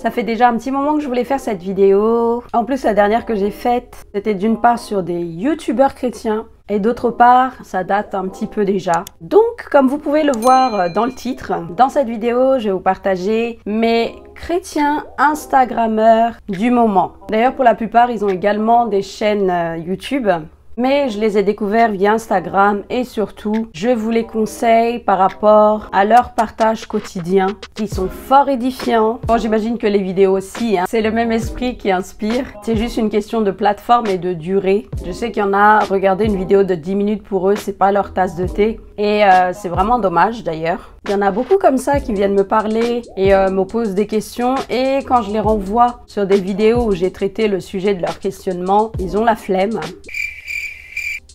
Ça fait déjà un petit moment que je voulais faire cette vidéo. En plus, la dernière que j'ai faite, c'était d'une part sur des youtubeurs chrétiens et d'autre part, ça date un petit peu déjà. Donc, comme vous pouvez le voir dans le titre, dans cette vidéo, je vais vous partager mes chrétiens instagrammeurs du moment. D'ailleurs, pour la plupart, ils ont également des chaînes YouTube. Mais je les ai découverts via Instagram et surtout, je vous les conseille par rapport à leur partage quotidien qui sont fort édifiants. Bon, j'imagine que les vidéos aussi, hein. C'est le même esprit qui inspire. C'est juste une question de plateforme et de durée. Je sais qu'il y en a, regarder une vidéo de 10 minutes pour eux, c'est pas leur tasse de thé. Et c'est vraiment dommage d'ailleurs. Il y en a beaucoup comme ça qui viennent me parler et me posent des questions. Et quand je les renvoie sur des vidéos où j'ai traité le sujet de leur questionnement, ils ont la flemme.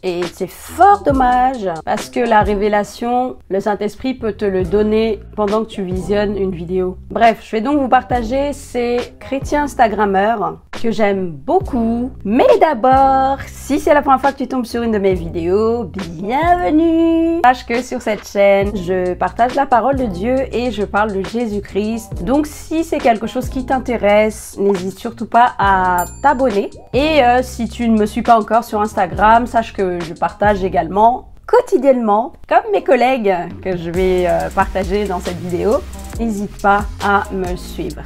Et c'est fort dommage parce que la révélation, le Saint-Esprit peut te le donner pendant que tu visionnes une vidéo. Bref, je vais donc vous partager ces chrétiens instagrammeurs que j'aime beaucoup. Mais d'abord, si c'est la première fois que tu tombes sur une de mes vidéos, bienvenue! Sache que sur cette chaîne, je partage la parole de Dieu et je parle de Jésus-Christ. Donc si c'est quelque chose qui t'intéresse, n'hésite surtout pas à t'abonner. Et si tu ne me suis pas encore sur Instagram, sache que je partage également quotidiennement, comme mes collègues que je vais partager dans cette vidéo. N'hésite pas à me suivre.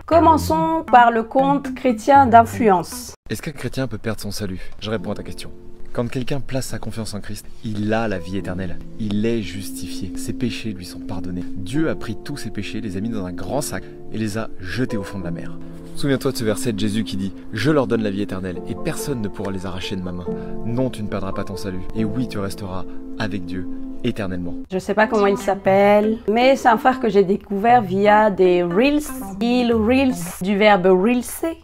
Commençons par le compte chrétien d'influence. Est-ce qu'un chrétien peut perdre son salut? Je réponds à ta question. Quand quelqu'un place sa confiance en Christ, il a la vie éternelle. Il est justifié. Ses péchés lui sont pardonnés. Dieu a pris tous ses péchés, les a mis dans un grand sac et les a jetés au fond de la mer. Souviens-toi de ce verset de Jésus qui dit « Je leur donne la vie éternelle et personne ne pourra les arracher de ma main. Non, tu ne perdras pas ton salut. Et oui, tu resteras avec Dieu éternellement. » Je sais pas comment il s'appelle, mais c'est un frère que j'ai découvert via des Reels. Il Reels du verbe Reelser.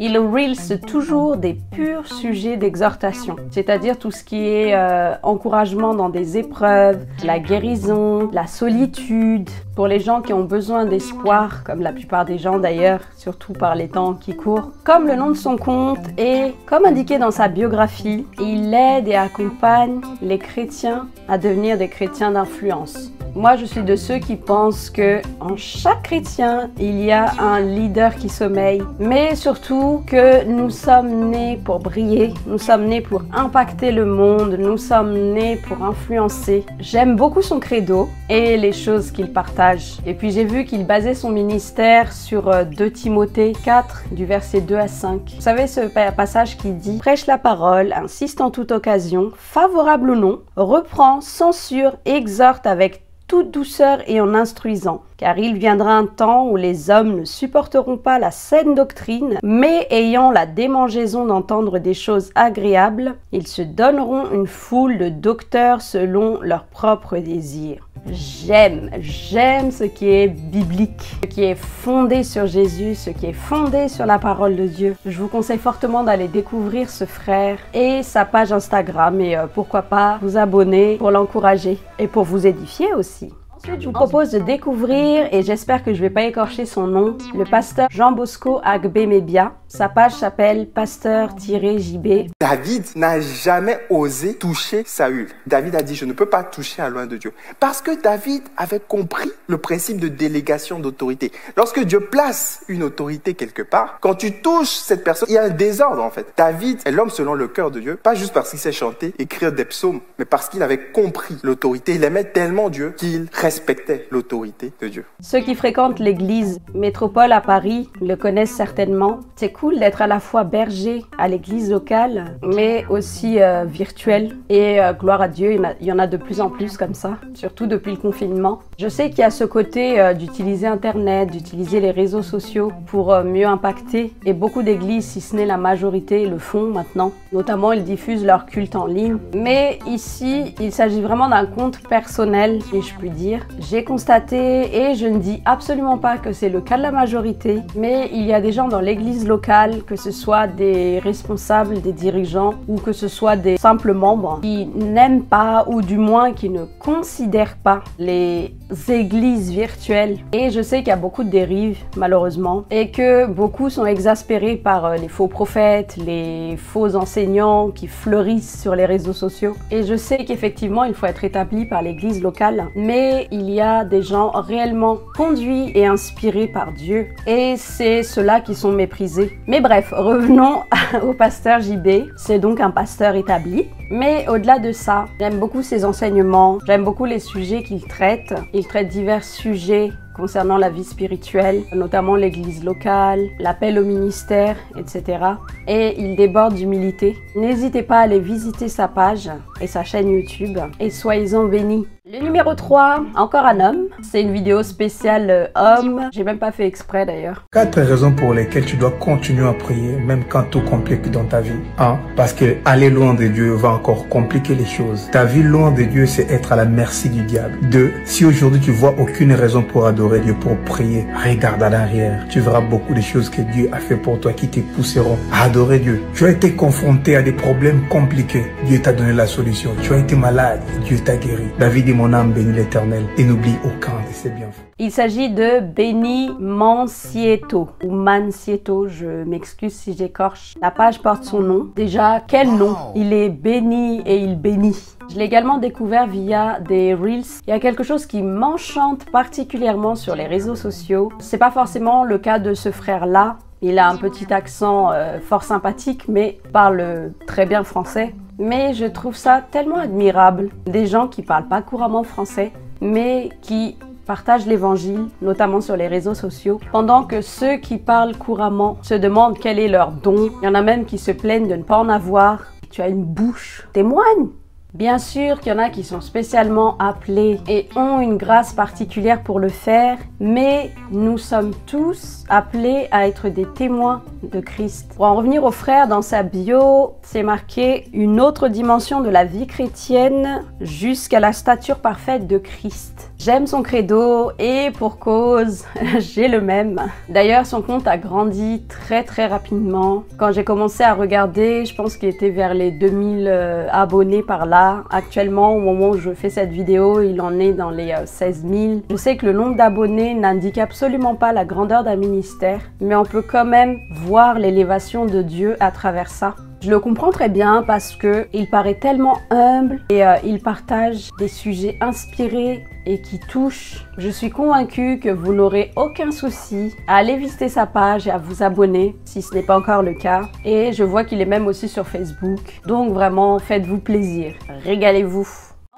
Il reels toujours des purs sujets d'exhortation, c'est-à-dire tout ce qui est encouragement dans des épreuves, la guérison, la solitude, pour les gens qui ont besoin d'espoir, comme la plupart des gens d'ailleurs, surtout par les temps qui courent. Comme le nom de son compte et comme indiqué dans sa biographie, il aide et accompagne les chrétiens à devenir des chrétiens d'influence. Moi, je suis de ceux qui pensent que en chaque chrétien, il y a un leader qui sommeille, mais surtout que nous sommes nés pour briller, nous sommes nés pour impacter le monde, nous sommes nés pour influencer. J'aime beaucoup son credo et les choses qu'il partage. Et puis j'ai vu qu'il basait son ministère sur 2 Timothée 4, du verset 2 à 5. Vous savez ce passage qui dit « Prêche la parole, insiste en toute occasion, favorable ou non, reprend, censure, exhorte avec toute douceur et en instruisant, car il viendra un temps où les hommes ne supporteront pas la saine doctrine, mais ayant la démangeaison d'entendre des choses agréables, ils se donneront une foule de docteurs selon leurs propres désirs. » J'aime ce qui est biblique, ce qui est fondé sur Jésus, ce qui est fondé sur la parole de Dieu. Je vous conseille fortement d'aller découvrir ce frère et sa page Instagram et pourquoi pas vous abonner pour l'encourager et pour vous édifier aussi. Ensuite, je vous propose de découvrir, et j'espère que je ne vais pas écorcher son nom, le pasteur Jean Bosco Agbemebia. Sa page s'appelle pasteur-JB. David n'a jamais osé toucher Saül. David a dit, je ne peux pas toucher à loin de Dieu. Parce que David avait compris le principe de délégation d'autorité. Lorsque Dieu place une autorité quelque part, quand tu touches cette personne, il y a un désordre en fait. David est l'homme selon le cœur de Dieu, pas juste parce qu'il sait chanter, écrire des psaumes, mais parce qu'il avait compris l'autorité. Il aimait tellement Dieu qu'il respectait l'autorité de Dieu. Ceux qui fréquentent l'église Métropole à Paris le connaissent certainement. C'est cool d'être à la fois berger à l'église locale, mais aussi virtuel. Et gloire à Dieu, il y en a de plus en plus comme ça, surtout depuis le confinement. Je sais qu'il y a ce côté d'utiliser Internet, d'utiliser les réseaux sociaux pour mieux impacter. Et beaucoup d'églises, si ce n'est la majorité, le font maintenant. Notamment, ils diffusent leur culte en ligne. Mais ici, il s'agit vraiment d'un compte personnel, si je puis dire. dire. J'ai constaté, et je ne dis absolument pas que c'est le cas de la majorité, mais il y a des gens dans l'église locale, que ce soit des responsables, des dirigeants, ou que ce soit des simples membres, qui n'aiment pas, ou du moins qui ne considèrent pas les églises virtuelles. Et je sais qu'il y a beaucoup de dérives, malheureusement, et que beaucoup sont exaspérés par les faux prophètes, les faux enseignants qui fleurissent sur les réseaux sociaux. Et je sais qu'effectivement, il faut être établi par l'église locale, mais il y a des gens réellement conduits et inspirés par Dieu, et c'est ceux-là qui sont méprisés. Mais bref, revenons au pasteur JB. C'est donc un pasteur établi, mais au-delà de ça, j'aime beaucoup ses enseignements, j'aime beaucoup les sujets qu'il traite. Il traite divers sujets concernant la vie spirituelle, notamment l'église locale, l'appel au ministère, etc. Et il déborde d'humilité. N'hésitez pas à aller visiter sa page et sa chaîne YouTube, et soyez-en bénis. Le numéro 3, encore un homme. C'est une vidéo spéciale homme. J'ai même pas fait exprès d'ailleurs. 4 raisons pour lesquelles tu dois continuer à prier, même quand tout complique dans ta vie. 1. Parce que aller loin de Dieu va encore compliquer les choses. Ta vie loin de Dieu, c'est être à la merci du diable. 2. Si aujourd'hui tu vois aucune raison pour adorer Dieu, pour prier, regarde à l'arrière. Tu verras beaucoup de choses que Dieu a fait pour toi qui te pousseront à adorer Dieu. Tu as été confronté à des problèmes compliqués. Dieu t'a donné la solution. Tu as été malade. Dieu t'a guéri. David dit, mon âme bénit l'Éternel et n'oublie aucun de ses bienfaits. Il s'agit de Benny Mansieto, ou Mansieto, je m'excuse si j'écorche. La page porte son nom. Déjà, quel nom? Il est béni et il bénit. Je l'ai également découvert via des Reels. Il y a quelque chose qui m'enchante particulièrement sur les réseaux sociaux. C'est pas forcément le cas de ce frère-là. Il a un petit accent fort sympathique, mais parle très bien français. Mais je trouve ça tellement admirable. Des gens qui parlent pas couramment français, mais qui partagent l'évangile, notamment sur les réseaux sociaux, pendant que ceux qui parlent couramment se demandent quel est leur don. Il y en a même qui se plaignent de ne pas en avoir. Tu as une bouche, témoigne! Bien sûr qu'il y en a qui sont spécialement appelés et ont une grâce particulière pour le faire, mais nous sommes tous appelés à être des témoins de Christ. Pour en revenir au frère, dans sa bio, c'est marqué « Une autre dimension de la vie chrétienne jusqu'à la stature parfaite de Christ ». J'aime son credo et pour cause, j'ai le même. D'ailleurs, son compte a grandi très rapidement. Quand j'ai commencé à regarder, je pense qu'il était vers les 2000 abonnés par là. Actuellement, au moment où je fais cette vidéo, il en est dans les 16 000. Je sais que le nombre d'abonnés n'indique absolument pas la grandeur d'un ministère, mais on peut quand même voir l'élévation de Dieu à travers ça. Je le comprends très bien parce qu'il paraît tellement humble et il partage des sujets inspirés et qui touchent. Je suis convaincue que vous n'aurez aucun souci à aller visiter sa page et à vous abonner si ce n'est pas encore le cas. Et je vois qu'il est même aussi sur Facebook. Donc vraiment, faites-vous plaisir. Régalez-vous.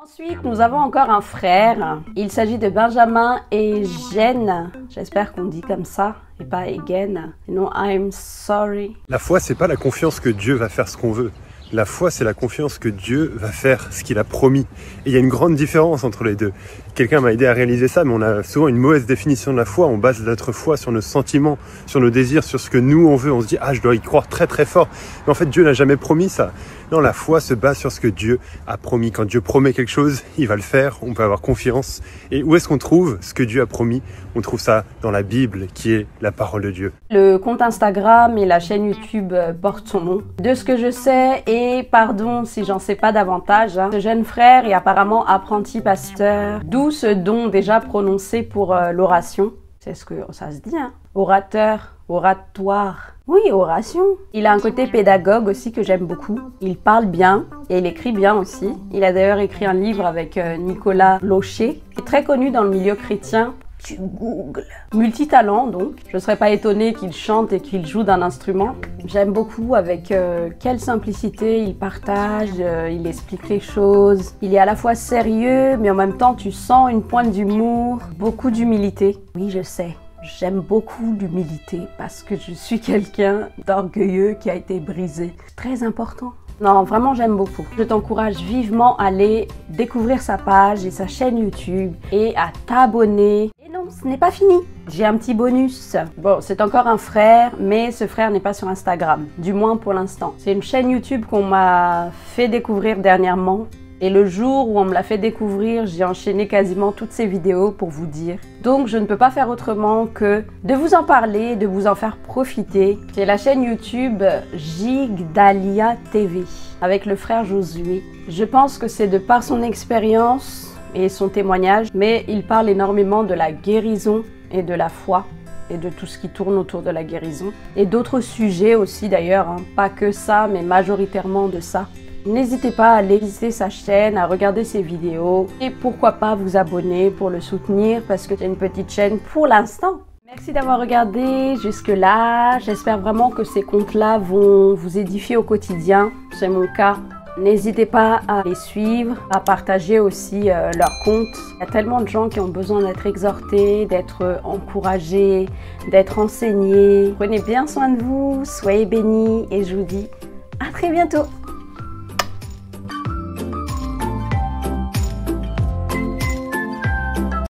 Ensuite, nous avons encore un frère. Il s'agit de Benjamin et Jen. J'espère qu'on dit comme ça et pas again. Non, I'm sorry. La foi, c'est pas la confiance que Dieu va faire ce qu'on veut. La foi, c'est la confiance que Dieu va faire ce qu'il a promis. Et il y a une grande différence entre les deux. Quelqu'un m'a aidé à réaliser ça, mais on a souvent une mauvaise définition de la foi. On base notre foi sur nos sentiments, sur nos désirs, sur ce que nous on veut. On se dit « Ah, je dois y croire très fort ». Mais en fait, Dieu n'a jamais promis ça. Non, la foi se base sur ce que Dieu a promis. Quand Dieu promet quelque chose, il va le faire. On peut avoir confiance. Et où est-ce qu'on trouve ce que Dieu a promis? On trouve ça dans la Bible, qui est la parole de Dieu. Le compte Instagram et la chaîne YouTube portent son nom. De ce que je sais, et pardon si j'en sais pas davantage, ce jeune frère est apparemment apprenti pasteur, d'où ce don déjà prononcé pour l'oration. C'est ce que ça se dit, hein. Orateur, oratoire. Oui, oration. Il a un côté pédagogue aussi que j'aime beaucoup. Il parle bien et il écrit bien aussi. Il a d'ailleurs écrit un livre avec Nicolas Locher, qui est très connu dans le milieu chrétien. Tu googles. Multitalent donc. Je ne serais pas étonnée qu'il chante et qu'il joue d'un instrument. J'aime beaucoup avec quelle simplicité il partage, il explique les choses. Il est à la fois sérieux, mais en même temps tu sens une pointe d'humour, beaucoup d'humilité. Oui, je sais. J'aime beaucoup l'humilité parce que je suis quelqu'un d'orgueilleux qui a été brisé. C'est très important. Non, vraiment j'aime beaucoup. Je t'encourage vivement à aller découvrir sa page et sa chaîne YouTube et à t'abonner. Et non, ce n'est pas fini. J'ai un petit bonus. Bon, c'est encore un frère, mais ce frère n'est pas sur Instagram, du moins pour l'instant. C'est une chaîne YouTube qu'on m'a fait découvrir dernièrement. Et le jour où on me l'a fait découvrir, j'ai enchaîné quasiment toutes ces vidéos pour vous dire. Donc je ne peux pas faire autrement que de vous en parler, de vous en faire profiter. C'est la chaîne YouTube Jigdalia TV avec le frère Josué. Je pense que c'est de par son expérience et son témoignage, mais il parle énormément de la guérison et de la foi et de tout ce qui tourne autour de la guérison. Et d'autres sujets aussi d'ailleurs, hein. Pas que ça, mais majoritairement de ça. N'hésitez pas à aller visiter sa chaîne, à regarder ses vidéos et pourquoi pas vous abonner pour le soutenir parce que c'est une petite chaîne pour l'instant. Merci d'avoir regardé jusque-là. J'espère vraiment que ces contes-là vont vous édifier au quotidien. C'est mon cas. N'hésitez pas à les suivre, à partager aussi leurs comptes. Il y a tellement de gens qui ont besoin d'être exhortés, d'être encouragés, d'être enseignés. Prenez bien soin de vous, soyez bénis et je vous dis à très bientôt.